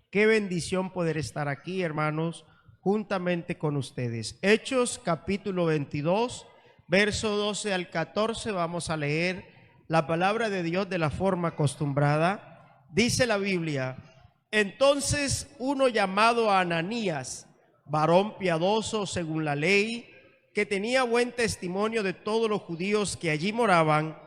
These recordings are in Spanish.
Qué bendición poder estar aquí, hermanos, juntamente con ustedes. Hechos capítulo 22, verso 12 al 14, vamos a leer la palabra de Dios de la forma acostumbrada. Dice la Biblia: entonces uno llamado Ananías, varón piadoso según la ley, que tenía buen testimonio de todos los judíos que allí moraban,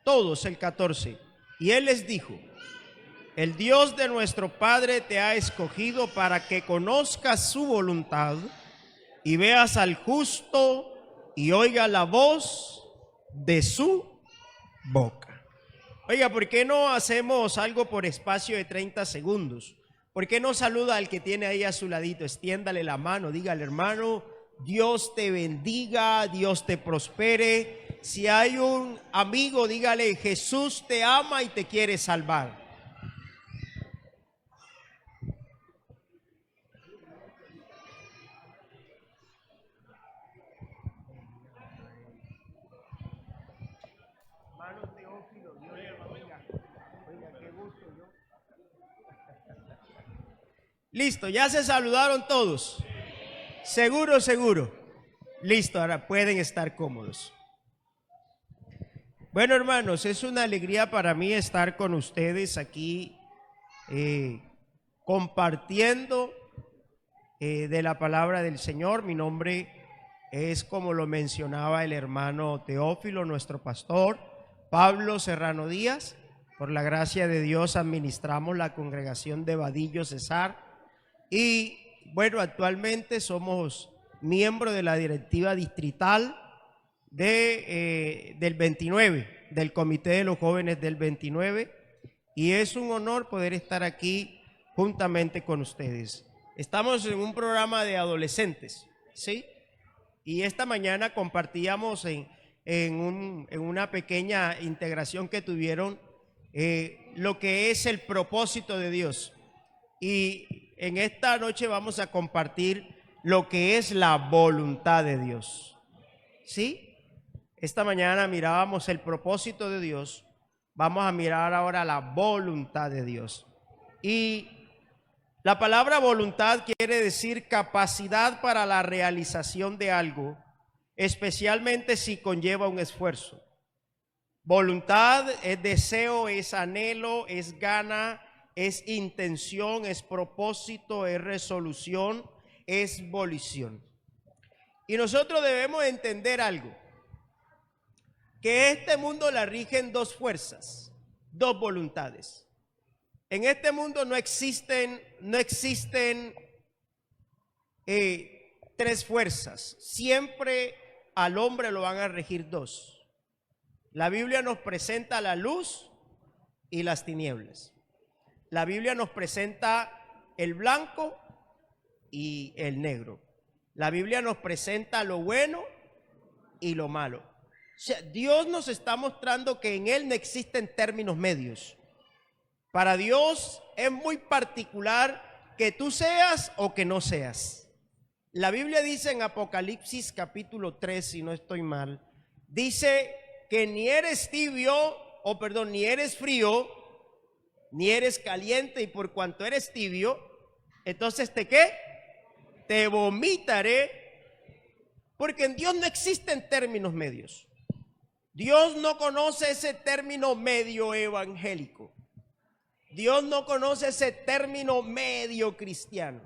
todos, el 14. Y él les dijo: el Dios de nuestro Padre te ha escogido para que conozcas su voluntad y veas al justo y oiga la voz de su boca. Oiga, ¿por qué no hacemos algo por espacio de 30 segundos? ¿Por qué no saluda al que tiene ahí a su ladito? Extiéndale la mano, dígale: hermano, Dios te bendiga, Dios te prospere. Si hay un amigo, dígale: Jesús te ama y te quiere salvar. Hermano Teófilo, Dios le bendiga. Oiga, qué gusto yo. Listo, ya se saludaron todos. Seguro, seguro. Listo, ahora pueden estar cómodos. Bueno, hermanos, es una alegría para mí estar con ustedes aquí compartiendo de la palabra del Señor. Mi nombre es, como lo mencionaba el hermano Teófilo, nuestro pastor, Pablo Serrano Díaz. Por la gracia de Dios administramos la congregación de Vadillo Cesar y bueno, actualmente somos miembros de la directiva distrital del 29, del Comité de los Jóvenes del 29, y es un honor poder estar aquí juntamente con ustedes. Estamos en un programa de adolescentes, ¿sí? Y esta mañana compartíamos en una pequeña integración que tuvieron lo que es el propósito de Dios. Y en esta noche vamos a compartir lo que es la voluntad de Dios, ¿sí? Esta mañana mirábamos el propósito de Dios, vamos a mirar ahora la voluntad de Dios. Y la palabra voluntad quiere decir capacidad para la realización de algo, especialmente si conlleva un esfuerzo. Voluntad es deseo, es anhelo, es gana, es intención, es propósito, es resolución, es volición. Y nosotros debemos entender algo, que este mundo la rigen dos fuerzas, dos voluntades. En este mundo no existen tres fuerzas. Siempre al hombre lo van a regir dos. La Biblia nos presenta la luz y las tinieblas. La Biblia nos presenta el blanco y el negro. La Biblia nos presenta lo bueno y lo malo. O sea, Dios nos está mostrando que en Él no existen términos medios. Para Dios es muy particular que tú seas o que no seas. La Biblia dice en Apocalipsis capítulo 3, si no estoy mal, dice que ni eres tibio, ni eres frío, ni eres caliente, y por cuanto eres tibio, entonces ¿qué? Te vomitaré, porque en Dios no existen términos medios. Dios no conoce ese término medio evangélico. Dios no conoce ese término medio cristiano.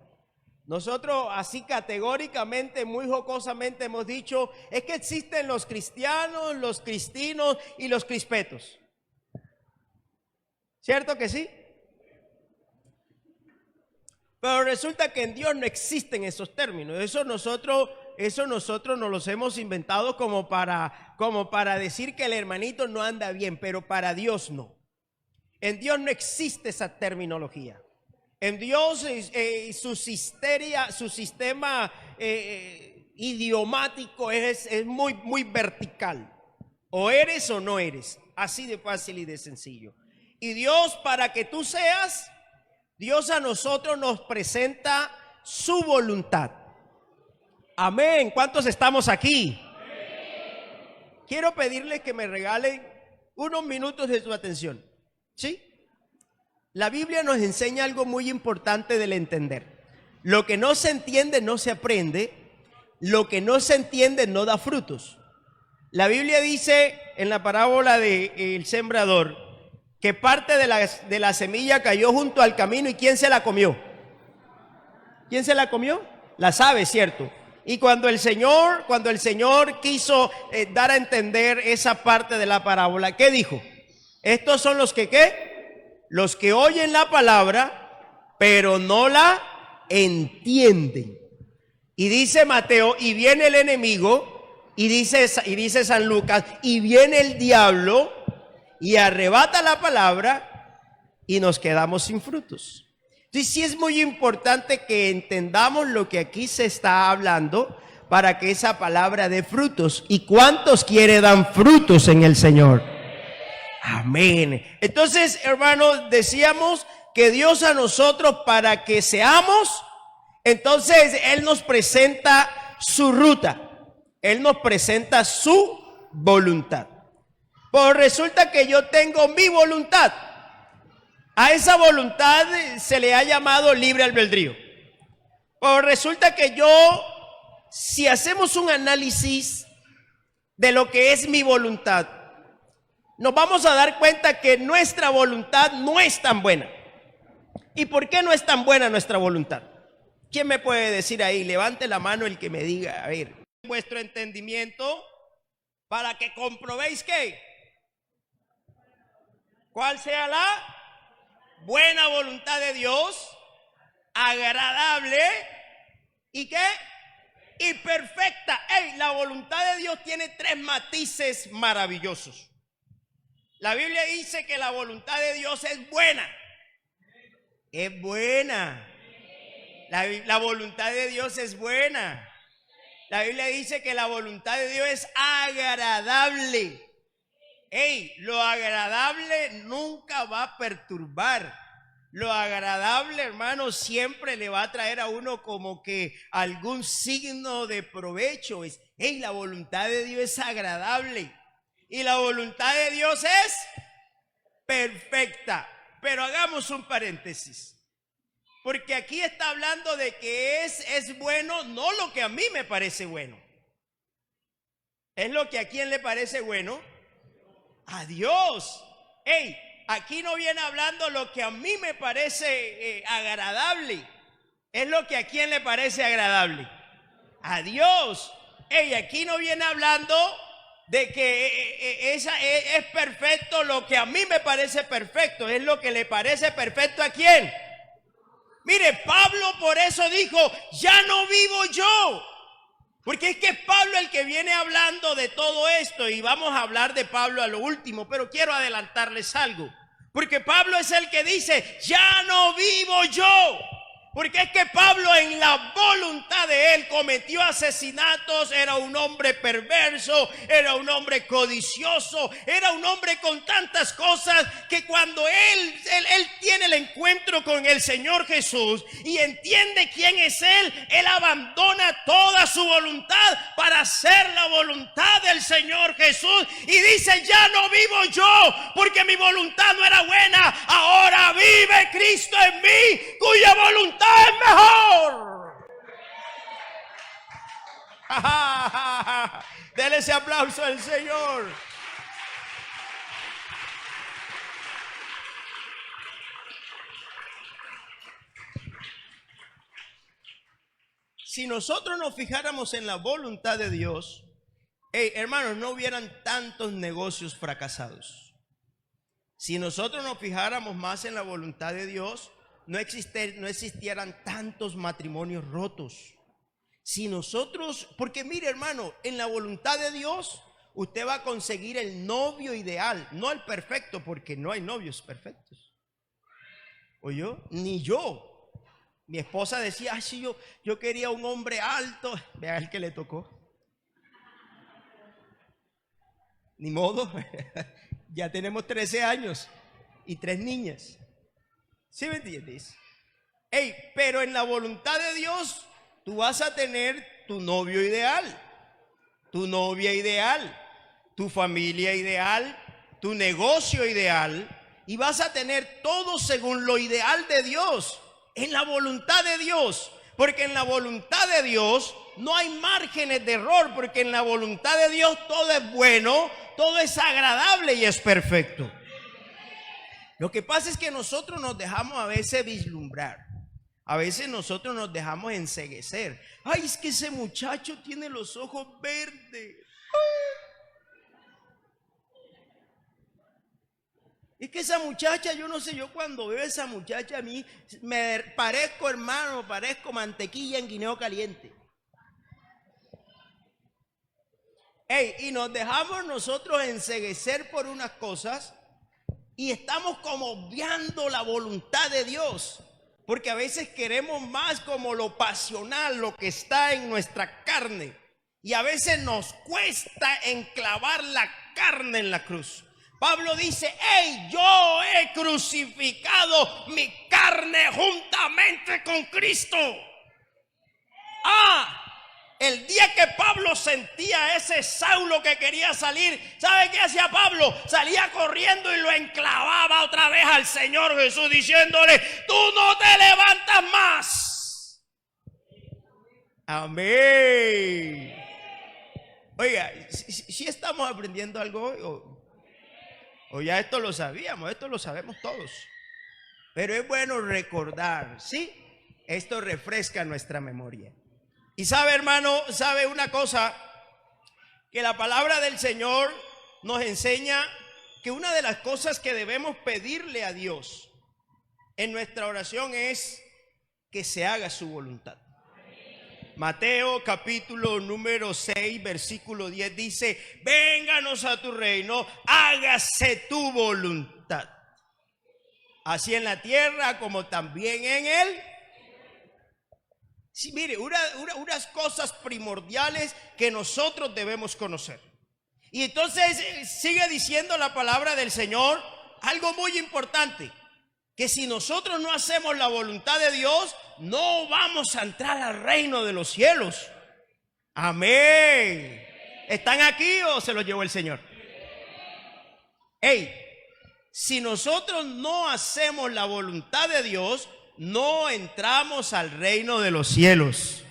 Nosotros así categóricamente, muy jocosamente hemos dicho, es que existen los cristianos, los cristinos y los crispetos. ¿Cierto que sí? Pero resulta que en Dios no existen esos términos. Eso nosotros nos los hemos inventado como para decir que el hermanito no anda bien, pero para Dios no. En Dios no existe esa terminología. En Dios su sistema idiomático es muy, muy vertical. O eres o no eres. Así de fácil y de sencillo. Y Dios, para que tú seas, Dios a nosotros nos presenta su voluntad. Amén. ¿Cuántos estamos aquí? Quiero pedirles que me regalen unos minutos de su atención. ¿Sí? La Biblia nos enseña algo muy importante del entender. Lo que no se entiende no se aprende. Lo que no se entiende no da frutos. La Biblia dice en la parábola del sembrador que parte de la semilla cayó junto al camino. ¿Y quién se la comió? ¿Quién se la comió? Las aves, ¿cierto? Y cuando el Señor quiso dar a entender esa parte de la parábola, ¿qué dijo? Estos son los que, ¿qué? Los que oyen la palabra, pero no la entienden. Y dice Mateo, y viene el enemigo, y dice San Lucas, y viene el diablo, y arrebata la palabra, y nos quedamos sin frutos. Entonces sí es muy importante que entendamos lo que aquí se está hablando para que esa palabra dé frutos. ¿Y cuántos quieren dar frutos en el Señor? Amén. Entonces, hermanos, decíamos que Dios a nosotros para que seamos, entonces Él nos presenta su ruta. Él nos presenta su voluntad. Pues resulta que yo tengo mi voluntad. A esa voluntad se le ha llamado libre albedrío. Pues resulta que si hacemos un análisis de lo que es mi voluntad, nos vamos a dar cuenta que nuestra voluntad no es tan buena. ¿Y por qué no es tan buena nuestra voluntad? ¿Quién me puede decir ahí? Levante la mano el que me diga, a ver. Vuestro entendimiento para que comprobéis que cuál sea la buena voluntad de Dios, agradable y ¿qué? Y perfecta. La voluntad de Dios tiene 3 matices maravillosos. La Biblia dice que la voluntad de Dios es buena. Es buena. La voluntad de Dios es buena. La Biblia dice que la voluntad de Dios es agradable. Lo agradable nunca va a perturbar. Lo agradable, hermano, siempre le va a traer a uno como que algún signo de provecho. La voluntad de Dios es agradable. Y la voluntad de Dios es perfecta. Pero hagamos un paréntesis. Porque aquí está hablando de que es bueno, no lo que a mí me parece bueno. ¿Es lo que a quién le parece bueno? A Dios. Aquí no viene hablando lo que a mí me parece agradable. Es lo que a quién le parece agradable. A Dios. Aquí no viene hablando de que es perfecto lo que a mí me parece perfecto. Es lo que le parece perfecto a quién. Mire, Pablo por eso dijo, ya no vivo yo. Porque es que es Pablo el que viene hablando de todo esto y vamos a hablar de Pablo a lo último, pero quiero adelantarles algo. Porque Pablo es el que dice, ya no vivo yo. Porque es que Pablo en la voluntad de él cometió asesinatos, era un hombre perverso, era un hombre codicioso, era un hombre con tantas cosas que cuando él tiene el encuentro con el Señor Jesús y entiende quién es él abandona toda su voluntad para hacer la voluntad del Señor Jesús y dice, ya no vivo yo porque mi voluntad no era buena, ahora vive Cristo en mí, cuya voluntad es mejor. Dele ese aplauso al Señor. Si nosotros nos fijáramos en la voluntad de Dios, hermanos, no hubieran tantos negocios fracasados. Si nosotros nos fijáramos más en la voluntad de Dios, no existieran tantos matrimonios rotos. Si nosotros, porque mire, hermano, en la voluntad de Dios usted va a conseguir el novio ideal, no el perfecto, porque no hay novios perfectos. ¿Oyó? Ni yo. Mi esposa decía, sí, yo quería un hombre alto. Vea el que le tocó. Ni modo. Ya tenemos 13 años y 3 niñas. ¿Sí me entiendes? Pero en la voluntad de Dios tú vas a tener tu novio ideal, tu novia ideal, tu familia ideal, tu negocio ideal, y vas a tener todo según lo ideal de Dios, en la voluntad de Dios, porque en la voluntad de Dios no hay márgenes de error, porque en la voluntad de Dios todo es bueno, todo es agradable y es perfecto. Lo que pasa es que nosotros nos dejamos a veces vislumbrar, a veces nosotros nos dejamos enceguecer. Ay, es que ese muchacho tiene los ojos verdes. Es que esa muchacha, yo no sé, yo cuando veo a esa muchacha a mí me parezco, hermano, parezco mantequilla en guineo caliente. Y nos dejamos nosotros enceguecer por unas cosas y estamos como obviando la voluntad de Dios, porque a veces queremos más como lo pasional, lo que está en nuestra carne, y a veces nos cuesta enclavar la carne en la cruz. Pablo dice: hey, yo he crucificado mi carne juntamente con Cristo. El día que Pablo sentía ese Saulo que quería salir, ¿sabe qué hacía Pablo? Salía corriendo y lo enclavaba otra vez al Señor Jesús, diciéndole: tú no te levantas más. Amén. Oiga, si estamos aprendiendo algo hoy, o ya esto lo sabíamos, esto lo sabemos todos, pero es bueno recordar, ¿sí? Esto refresca nuestra memoria. Y sabe, hermano, sabe una cosa, que la palabra del Señor nos enseña que una de las cosas que debemos pedirle a Dios en nuestra oración es que se haga su voluntad. Mateo capítulo número 6 versículo 10 dice: vénganos a tu reino, hágase tu voluntad, así en la tierra como también en él. Sí, mire, unas cosas primordiales que nosotros debemos conocer. Y entonces sigue diciendo la palabra del Señor algo muy importante, que si nosotros no hacemos la voluntad de Dios, no vamos a entrar al reino de los cielos. Amén. ¿Están aquí o se los llevó el Señor? Si nosotros no hacemos la voluntad de Dios, no entramos al reino de los cielos.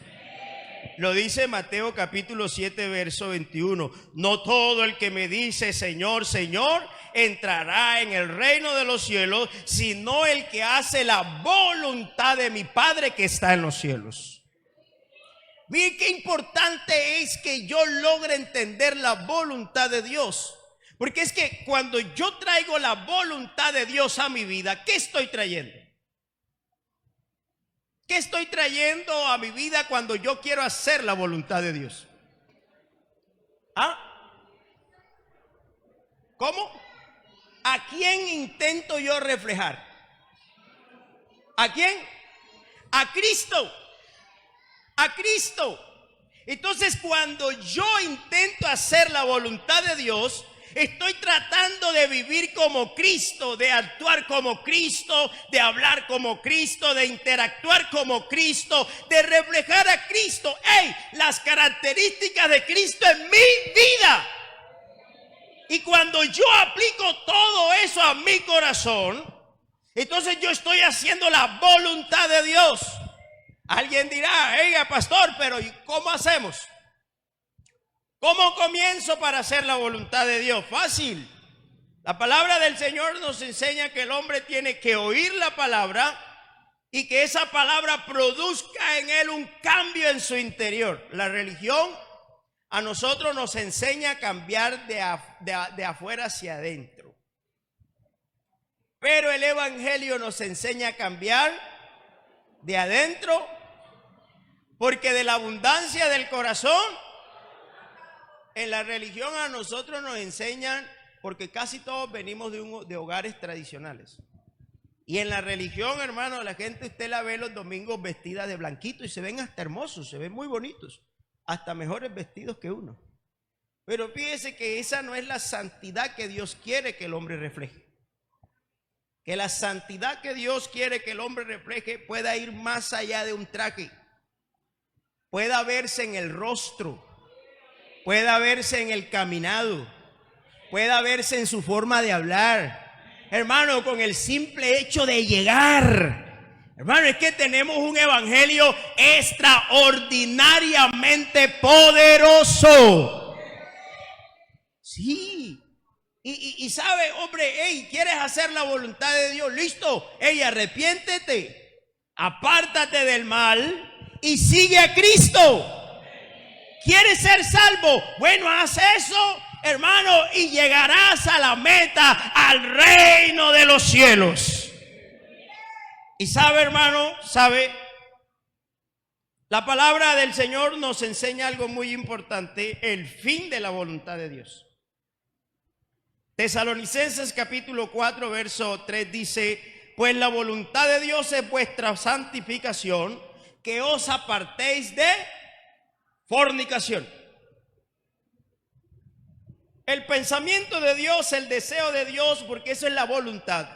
Lo dice Mateo capítulo 7 verso 21. No todo el que me dice Señor, Señor, entrará en el reino de los cielos, sino el que hace la voluntad de mi Padre que está en los cielos. Miren qué importante es que yo logre entender la voluntad de Dios. Porque es que cuando yo traigo la voluntad de Dios a mi vida, ¿qué estoy trayendo? ¿Qué estoy trayendo a mi vida cuando yo quiero hacer la voluntad de Dios? ¿Cómo? ¿A quién intento yo reflejar? ¿A quién? A Cristo. A Cristo. Entonces, cuando yo intento hacer la voluntad de Dios, estoy tratando de vivir como Cristo, de actuar como Cristo, de hablar como Cristo, de interactuar como Cristo, de reflejar a Cristo. Las características de Cristo en mi vida. Y cuando yo aplico todo eso a mi corazón, entonces yo estoy haciendo la voluntad de Dios. Alguien dirá: oiga, pastor, pero ¿y cómo hacemos? ¿Cómo comienzo para hacer la voluntad de Dios? Fácil. La palabra del Señor nos enseña que el hombre tiene que oír la palabra y que esa palabra produzca en él un cambio en su interior. La religión a nosotros nos enseña a cambiar de afuera hacia adentro. Pero el evangelio nos enseña a cambiar de adentro, porque de la abundancia del corazón. En la religión a nosotros nos enseñan, porque casi todos venimos de hogares tradicionales. Y en la religión, hermano, la gente usted la ve los domingos vestida de blanquito y se ven hasta hermosos, se ven muy bonitos, hasta mejores vestidos que uno. Pero fíjese que esa no es la santidad que Dios quiere que el hombre refleje. Que la santidad que Dios quiere que el hombre refleje pueda ir más allá de un traje. pueda verse en el rostro, pueda verse en el caminado, pueda verse en su forma de hablar. Hermano, con el simple hecho de llegar. Hermano, es que tenemos un evangelio extraordinariamente poderoso. Sí. Y sabe, hombre, hey, ¿quieres hacer la voluntad de Dios? Listo, hey, arrepiéntete, apártate del mal y sigue a Cristo. ¿Quieres ser salvo? Bueno, haz eso, hermano, y llegarás a la meta, al reino de los cielos. Y sabe, hermano, sabe, la palabra del Señor nos enseña algo muy importante, el fin de la voluntad de Dios. Tesalonicenses capítulo 4 verso 3 dice: pues la voluntad de Dios es vuestra santificación, que os apartéis de fornicación. El pensamiento de Dios, el deseo de Dios, porque eso es la voluntad.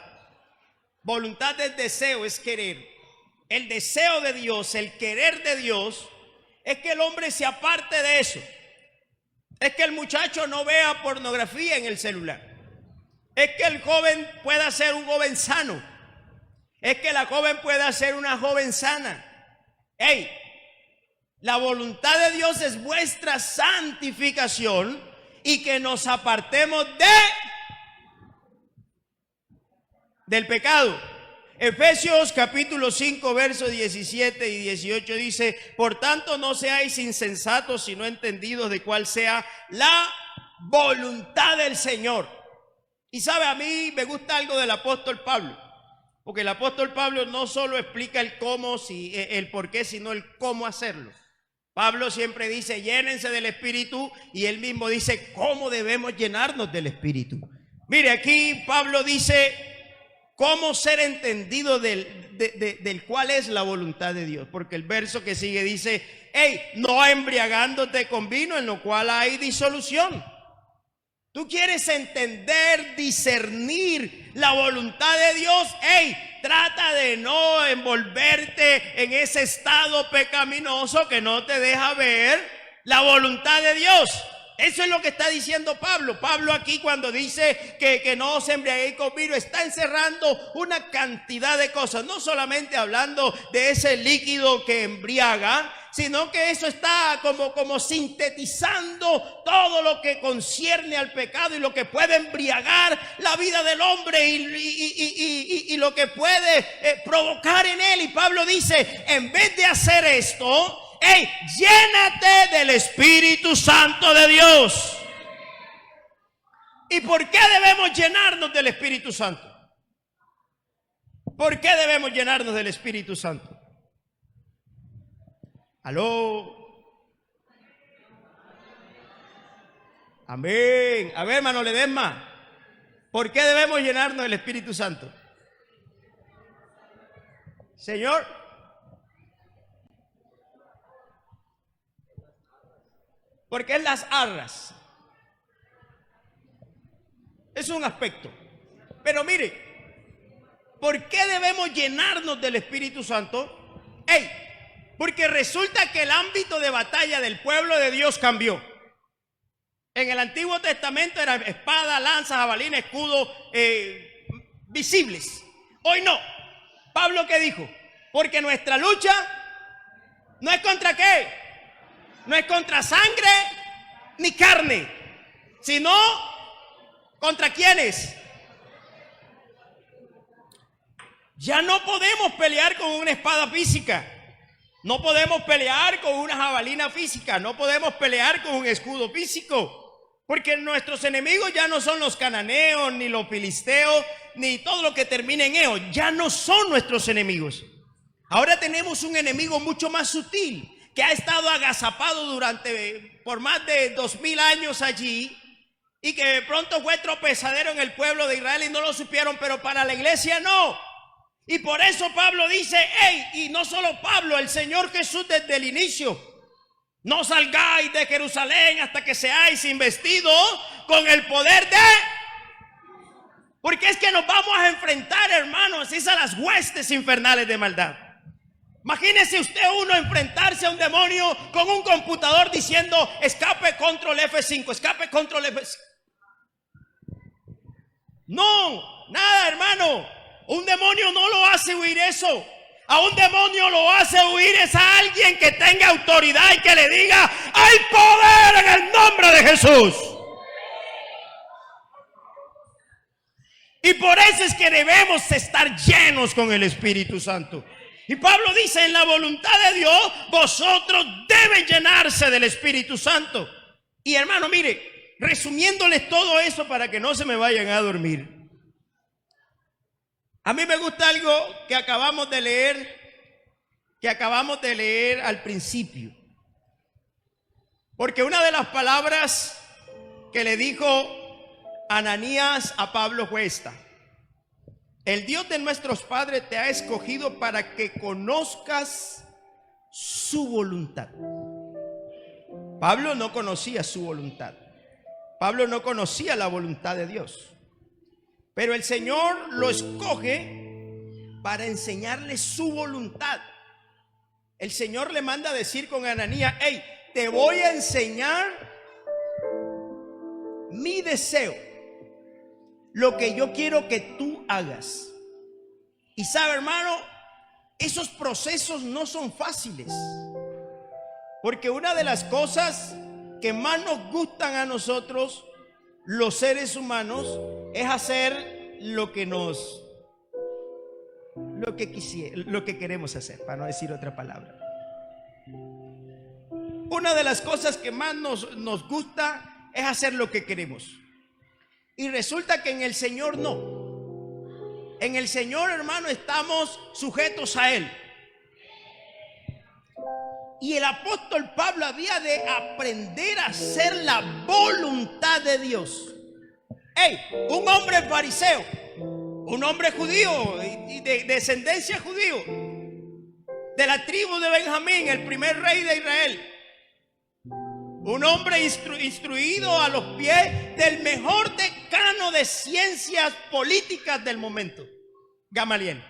Voluntad es deseo, es querer. El deseo de Dios, el querer de Dios, es que el hombre se aparte de eso. Es que el muchacho no vea pornografía en el celular. Es que el joven pueda ser un joven sano. Es que la joven pueda ser una joven sana. Hey, la voluntad de Dios es vuestra santificación y que nos apartemos del pecado. Efesios capítulo 5 versos 17 y 18 dice: por tanto no seáis insensatos, sino entendidos de cuál sea la voluntad del Señor. Y sabe, a mí me gusta algo del apóstol Pablo, porque el apóstol Pablo no solo explica el cómo, el por qué, sino el cómo hacerlo. Pablo siempre dice: llénense del Espíritu, y él mismo dice cómo debemos llenarnos del Espíritu. Mire, aquí Pablo dice cómo ser entendido del cuál es la voluntad de Dios, porque el verso que sigue dice: hey, no embriagándote con vino, en lo cual hay disolución. Tú quieres entender, discernir la voluntad de Dios. Hey, trata de no envolverte en ese estado pecaminoso que no te deja ver la voluntad de Dios. Eso es lo que está diciendo Pablo. Pablo aquí, cuando dice que no se embriaguéis con vino, está encerrando una cantidad de cosas. No solamente hablando de ese líquido que embriaga, sino que eso está como sintetizando todo lo que concierne al pecado y lo que puede embriagar la vida del hombre y lo que puede provocar en él. Y Pablo dice: en vez de hacer esto, hey, llénate del Espíritu Santo de Dios. ¿Y por qué debemos llenarnos del Espíritu Santo? ¿Por qué debemos llenarnos del Espíritu Santo? Aló. Amén. A ver, hermano Ledesma, ¿por qué debemos llenarnos del Espíritu Santo? Señor. Porque es las arras. Es un aspecto. Pero mire, ¿por qué debemos llenarnos del Espíritu Santo? Hey, porque resulta que el ámbito de batalla del pueblo de Dios cambió. En el Antiguo Testamento eran espada, lanza, jabalina, escudo, visibles. Hoy no. Pablo, ¿qué dijo? Porque nuestra lucha no es contra qué. No es contra sangre ni carne, sino ¿contra quiénes? Ya no podemos pelear con una espada física. No podemos pelear con una jabalina física. No podemos pelear con un escudo físico. Porque nuestros enemigos ya no son los cananeos, ni los filisteos, ni todo lo que termine en eo. Ya no son nuestros enemigos. Ahora tenemos un enemigo mucho más sutil, que ha estado agazapado por más de 2000 años allí, y que de pronto fue tropezadero en el pueblo de Israel y no lo supieron, pero para la iglesia no. Y por eso Pablo dice, hey, y no solo Pablo, el Señor Jesús desde el inicio: no salgáis de Jerusalén hasta que seáis investidos con el poder de... Porque es que nos vamos a enfrentar, hermanos, es a las huestes infernales de maldad. Imagínese usted uno enfrentarse a un demonio con un computador diciendo escape control F5, escape control F5. No, nada, hermano. Un demonio no lo hace huir eso. A un demonio lo hace huir es a alguien que tenga autoridad y que le diga: hay poder en el nombre de Jesús. Y por eso es que debemos estar llenos con el Espíritu Santo. Y Pablo dice: en la voluntad de Dios, vosotros deben llenarse del Espíritu Santo. Y hermano, mire, resumiéndoles todo eso para que no se me vayan a dormir. A mí me gusta algo que acabamos de leer al principio. Porque una de las palabras que le dijo Ananías a Pablo fue esta: el Dios de nuestros padres te ha escogido para que conozcas su voluntad. Pablo no conocía su voluntad. Pablo no conocía la voluntad de Dios. Pero el Señor lo escoge para enseñarle su voluntad. El Señor le manda a decir con Ananías: hey, te voy a enseñar mi deseo, lo que yo quiero que tú hagas. Y sabe, hermano, esos procesos no son fáciles. Porque una de las cosas que más nos gustan a nosotros, los seres humanos, es hacer lo que queremos hacer, para no decir otra palabra. Una de las cosas que más nos gusta es hacer lo que queremos. Y resulta que en el Señor no. En el Señor, hermano, estamos sujetos a Él. Y el apóstol Pablo había de aprender a hacer la voluntad de Dios. Hey, un hombre fariseo, un hombre judío y de descendencia judío, de la tribu de Benjamín, el primer rey de Israel. Un hombre instruido a los pies del mejor decano de ciencias políticas del momento, Gamaliel.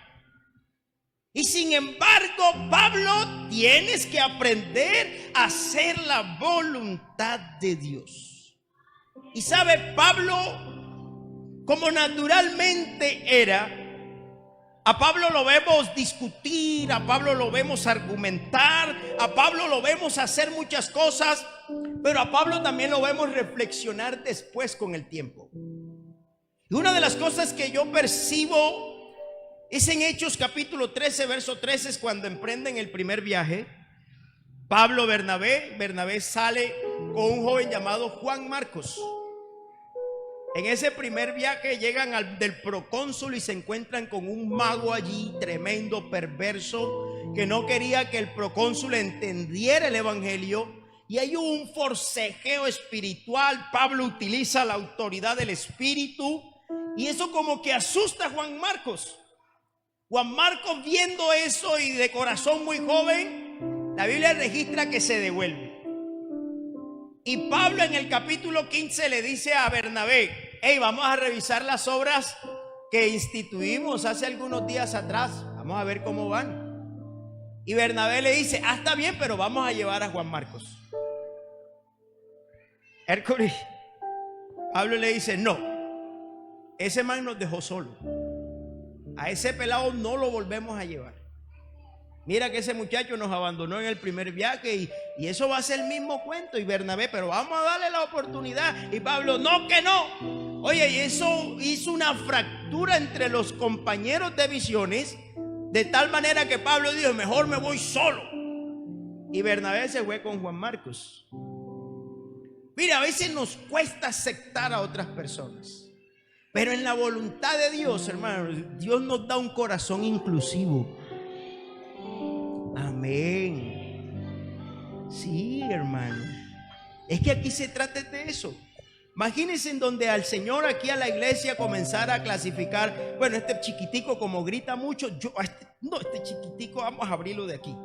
Y sin embargo, Pablo, tienes que aprender a hacer la voluntad de Dios. Y sabe, Pablo, como naturalmente era, a Pablo lo vemos discutir, a Pablo lo vemos argumentar, a Pablo lo vemos hacer muchas cosas, pero a Pablo también lo vemos reflexionar después con el tiempo. Y una de las cosas que yo percibo es en Hechos capítulo 13, verso 13, es cuando emprenden el primer viaje. Pablo, Bernabé sale con un joven llamado Juan Marcos. En ese primer viaje llegan del procónsul y se encuentran con un mago allí, tremendo, perverso, que no quería que el procónsul entendiera el evangelio. Y hay un forcejeo espiritual. Pablo utiliza la autoridad del Espíritu y eso como que asusta a Juan Marcos. Juan Marcos, viendo eso y de corazón muy joven, la Biblia registra que se devuelve. Y Pablo en el capítulo 15 le dice a Bernabé: hey, vamos a revisar las obras que instituimos hace algunos días atrás, vamos a ver cómo van. Y Bernabé le dice: ah, está bien, pero vamos a llevar a Juan Marcos. Hércules, Pablo le dice: no, ese man nos dejó solo. A ese pelado no lo volvemos a llevar. Mira que ese muchacho nos abandonó en el primer viaje y eso va a ser el mismo cuento. Y Bernabé: pero vamos a darle la oportunidad. Y Pablo: no, que no. Oye, y eso hizo una fractura entre los compañeros de visiones, de tal manera que Pablo dijo: mejor me voy solo. Y Bernabé se fue con Juan Marcos. Mira, a veces nos cuesta aceptar a otras personas, pero en la voluntad de Dios, hermano, Dios nos da un corazón inclusivo. Amén. Sí, hermano. Es que aquí se trata de eso. Imagínense en donde al Señor aquí a la iglesia comenzara a clasificar: bueno, este chiquitico como grita mucho, este chiquitico vamos a abrirlo de aquí.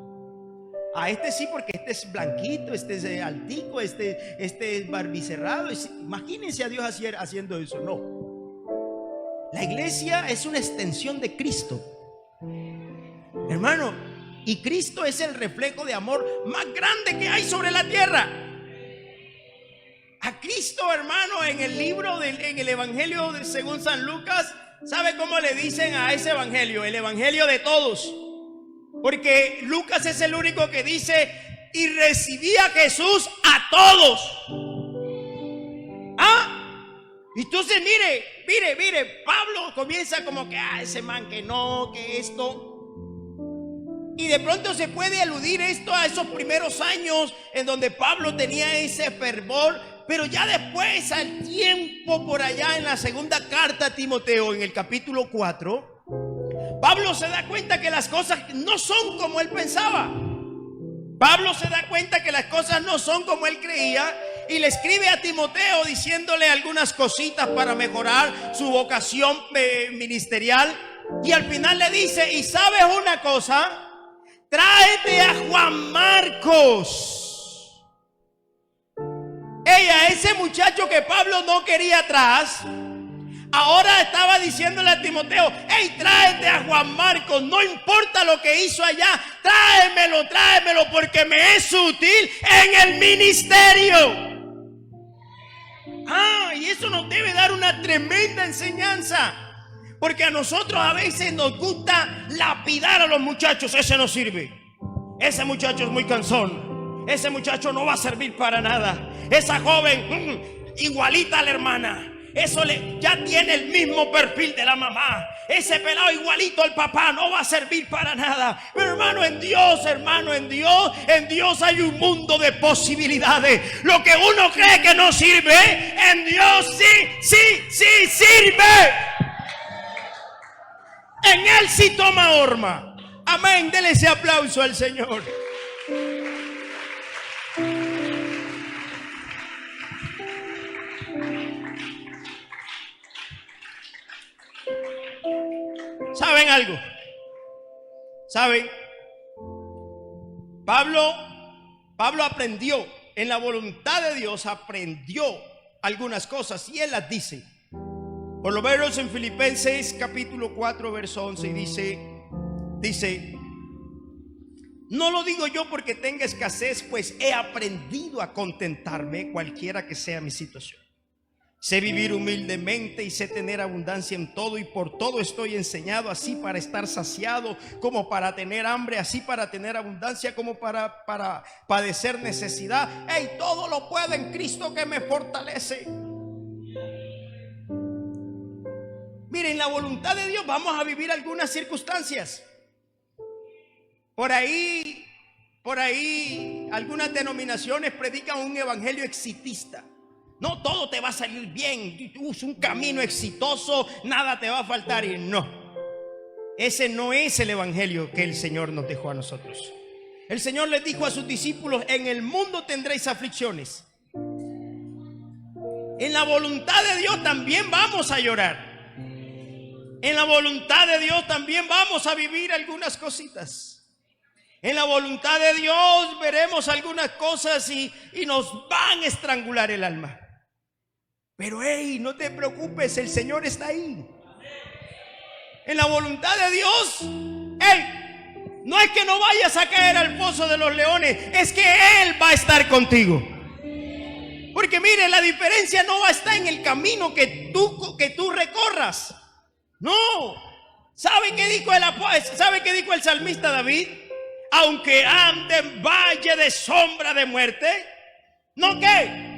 A este sí, porque este es blanquito, este es altico, este es barbicerrado. Imagínense a Dios haciendo eso. No. La iglesia es una extensión de Cristo. Hermano, Y Cristo es el reflejo de amor más grande que hay sobre la tierra. A Cristo, hermano, en el libro, en el Evangelio según San Lucas, ¿sabe cómo le dicen a ese Evangelio? El Evangelio de todos. Porque Lucas es el único que dice, y recibía Jesús a todos. Entonces mire, Pablo comienza como que, ese man que no, que esto. Y de pronto se puede aludir esto a esos primeros años en donde Pablo tenía ese fervor. Pero ya después, al tiempo por allá en la segunda carta a Timoteo, en el capítulo 4, Pablo se da cuenta que las cosas no son como él pensaba. Pablo se da cuenta que las cosas no son como él creía y le escribe a Timoteo diciéndole algunas cositas para mejorar su vocación ministerial. Y al final le dice, y sabes una cosa, tráete a Juan Marcos. A ese muchacho que Pablo no quería atrás, ahora estaba diciéndole a Timoteo, hey, tráete a Juan Marcos, no importa lo que hizo allá, tráemelo, porque me es útil en el ministerio. Y eso nos debe dar una tremenda enseñanza, porque a nosotros a veces nos gusta lapidar a los muchachos. Ese no sirve, ese muchacho es muy cansón, ese muchacho no va a servir para nada, esa joven igualita a la hermana, ya tiene el mismo perfil de la mamá, ese pelado igualito al papá, no va a servir para nada. Pero hermano, en Dios hay un mundo de posibilidades. Lo que uno cree que no sirve, en Dios sí sirve. En Él sí toma horma. Amén, dele ese aplauso al Señor. ¿Saben algo? ¿Saben? Pablo aprendió en la voluntad de Dios, aprendió algunas cosas y él las dice. Por lo menos en Filipenses capítulo 4 verso 11 dice, no lo digo yo porque tenga escasez, pues he aprendido a contentarme cualquiera que sea mi situación. Sé vivir humildemente y sé tener abundancia en todo, y por todo estoy enseñado, así para estar saciado como para tener hambre, así para tener abundancia como para padecer necesidad. Todo lo puedo en Cristo que me fortalece. Miren, la voluntad de Dios, vamos a vivir algunas circunstancias. Por ahí algunas denominaciones predican un evangelio exitista. No, todo te va a salir bien, un camino exitoso, nada te va a faltar. Y no, ese no es el evangelio que el Señor nos dejó a nosotros. El Señor les dijo a sus discípulos, en el mundo tendréis aflicciones. En la voluntad de Dios también vamos a llorar. En la voluntad de Dios también vamos a vivir algunas cositas. En la voluntad de Dios veremos algunas cosas y nos van a estrangular el alma. Pero no te preocupes, el Señor está ahí. En la voluntad de Dios, no es que no vayas a caer al foso de los leones, es que Él va a estar contigo. Porque mire, la diferencia no va a estar en el camino que tú recorras. No. ¿Sabe qué dijo el salmista David? Aunque ande en valle de sombra de muerte, ¿no qué?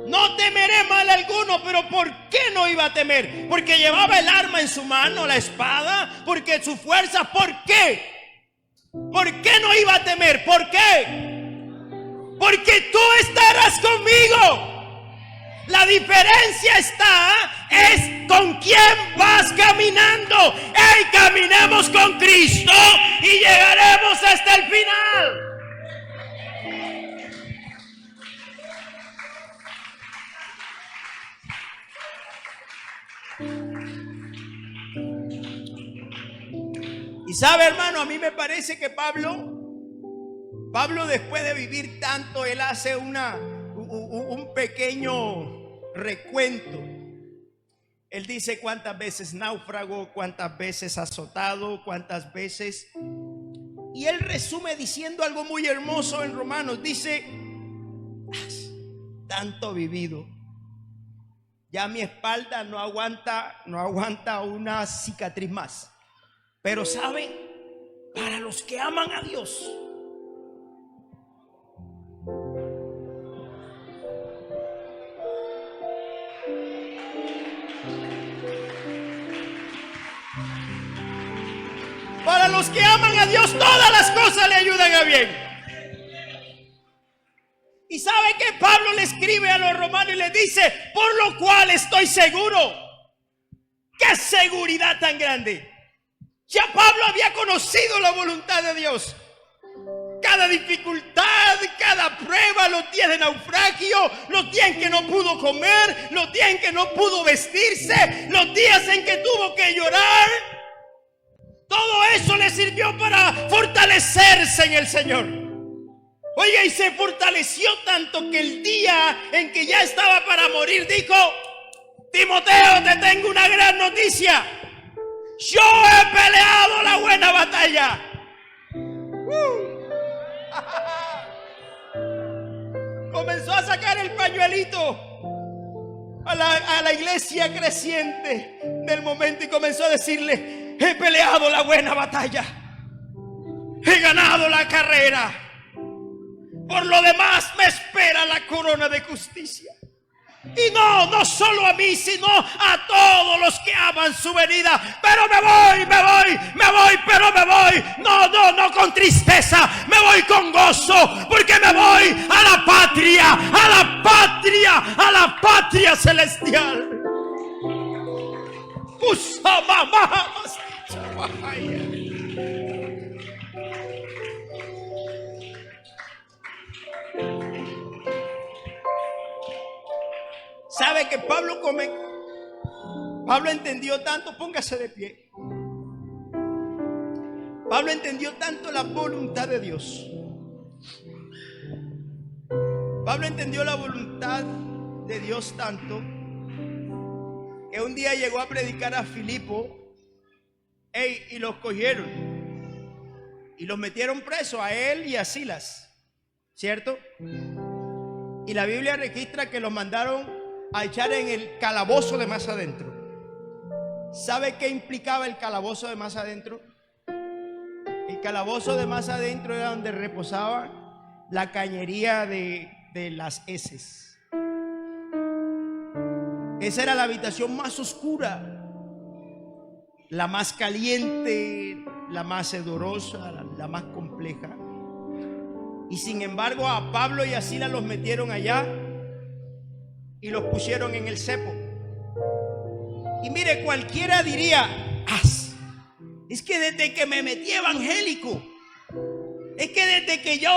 No temeré mal alguno. Pero ¿por qué no iba a temer? Porque llevaba el arma en su mano, la espada, porque su fuerza. ¿Por qué? ¿Por qué no iba a temer? ¿Por qué? Porque tú estarás conmigo. La diferencia es con quién vas caminando. Caminemos con Cristo y llegaremos hasta el final. Y sabe, hermano, a mí me parece que Pablo después de vivir tanto, él hace un pequeño recuento. Él dice cuántas veces náufrago, cuántas veces azotado, cuántas veces Y él resume diciendo algo muy hermoso en Romanos. Dice: tanto vivido, ya mi espalda no aguanta una cicatriz más. Pero ¿saben? Para los que aman a Dios, para los que aman a Dios, todas las cosas le ayudan a bien. Y sabe que Pablo le escribe a los romanos y le dice: por lo cual estoy seguro. ¡Qué seguridad tan grande! Ya Pablo había conocido la voluntad de Dios. Cada dificultad, cada prueba, los días de naufragio, los días en que no pudo comer, los días en que no pudo vestirse, los días en que tuvo que llorar. Todo eso le sirvió para fortalecerse en el Señor. Oiga, y se fortaleció tanto que el día en que ya estaba para morir dijo: Timoteo, te tengo una gran noticia. Yo he peleado la buena batalla. Comenzó a sacar el pañuelito a la iglesia creciente del momento y comenzó a decirle: he peleado la buena batalla, he ganado la carrera, por lo demás me espera la corona de justicia. Y no solo a mí, sino a todos los que aman su venida. Pero me voy, pero me voy. No con tristeza, me voy con gozo, porque me voy a la patria celestial. ¿Sabe que Pablo entendió tanto? Póngase de pie. Pablo entendió tanto la voluntad de Dios. Pablo entendió la voluntad de Dios tanto que un día llegó a predicar a Filipo, y los cogieron y los metieron preso a él y a Silas, ¿cierto? Y la Biblia registra que los mandaron a echar en el calabozo de más adentro. ¿Sabe qué implicaba el calabozo de más adentro? El calabozo de más adentro era donde reposaba la cañería de las heces. Esa era la habitación más oscura, la más caliente, la más hedorosa, la más compleja. Y sin embargo a Pablo y a Silas los metieron allá y los pusieron en el cepo. Y mire, cualquiera diría: es que desde que me metí evangélico, es que desde que yo,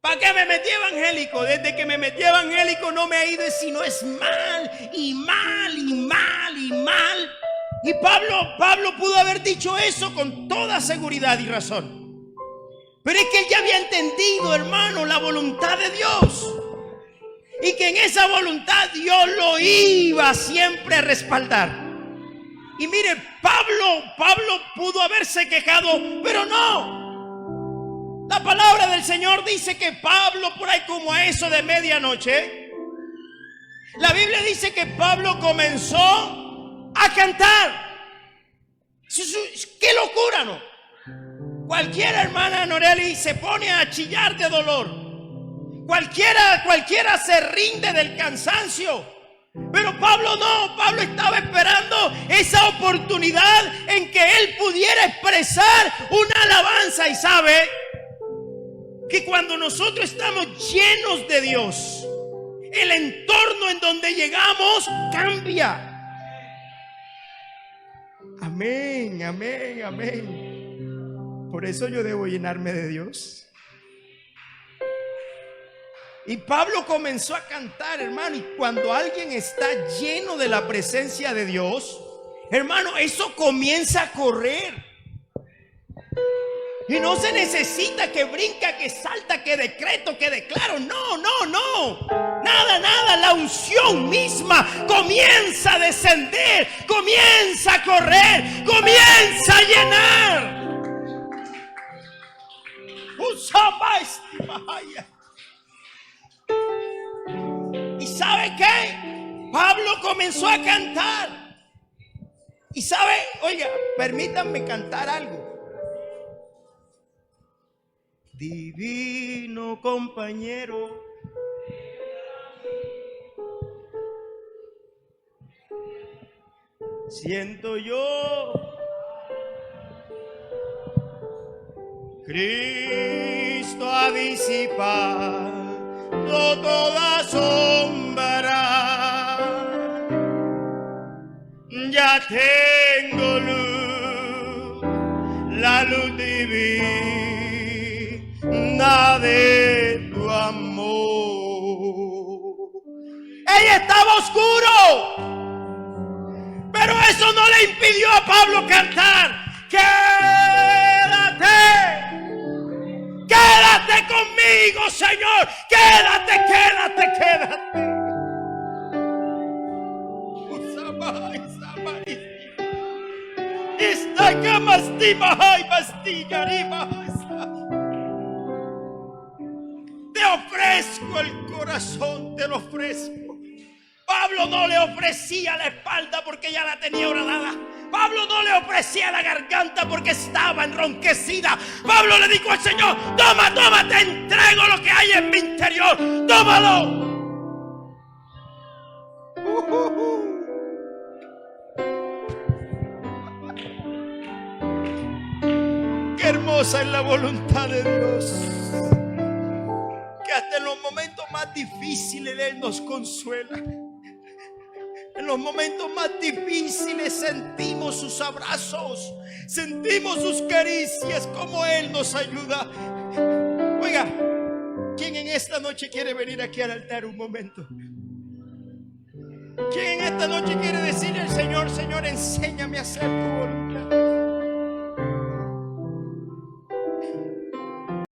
¿para qué me metí evangélico? Desde que me metí evangélico no me ha ido, sino es mal y mal y mal y mal. Y Pablo pudo haber dicho eso con toda seguridad y razón, pero es que él ya había entendido, hermano, la voluntad de Dios, y que en esa voluntad Dios lo iba siempre a respaldar. Y mire, Pablo pudo haberse quejado, pero no. La palabra del Señor dice que Pablo, por ahí como a eso de medianoche, la Biblia dice que Pablo comenzó a cantar. ¡Qué locura!, ¿no? Cualquiera, hermana Noreli, se pone a chillar de dolor. Cualquiera se rinde del cansancio. Pero Pablo no. Pablo estaba esperando esa oportunidad en que él pudiera expresar una alabanza. Y sabe que cuando nosotros estamos llenos de Dios, el entorno en donde llegamos cambia. Amén, amén, amén. Por eso yo debo llenarme de Dios. Y Pablo comenzó a cantar, hermano. Y cuando alguien está lleno de la presencia de Dios, hermano, eso comienza a correr. Y no se necesita que brinca, que salta, que decreto, que declaro. No. Nada. La unción misma comienza a descender, comienza a correr, comienza a llenar. ¿Y sabe qué? Pablo comenzó a cantar. Y sabe, oiga, permítanme cantar algo. Divino compañero, siento yo, Cristo ha disipado toda sombra, ya tengo luz, la luz divina de tu amor. Ella estaba oscuro, pero eso no le impidió a Pablo cantar. Quédate conmigo, Señor. Quédate. Te ofrezco el corazón, te lo ofrezco. Pablo no le ofrecía la espalda porque ya la tenía horadada. Pablo no le ofrecía la garganta porque estaba enronquecida. Pablo le dijo al Señor: toma, te entrego lo que hay en mi interior. Tómalo. Qué hermosa es la voluntad de Dios, que hasta en los momentos más difíciles Él nos consuela. En los momentos más difíciles sentimos sus abrazos, sentimos sus caricias, como Él nos ayuda. Oiga, ¿quién en esta noche quiere venir aquí al altar un momento? ¿Quién en esta noche quiere decirle al Señor: Señor, enséñame a hacer tu voluntad?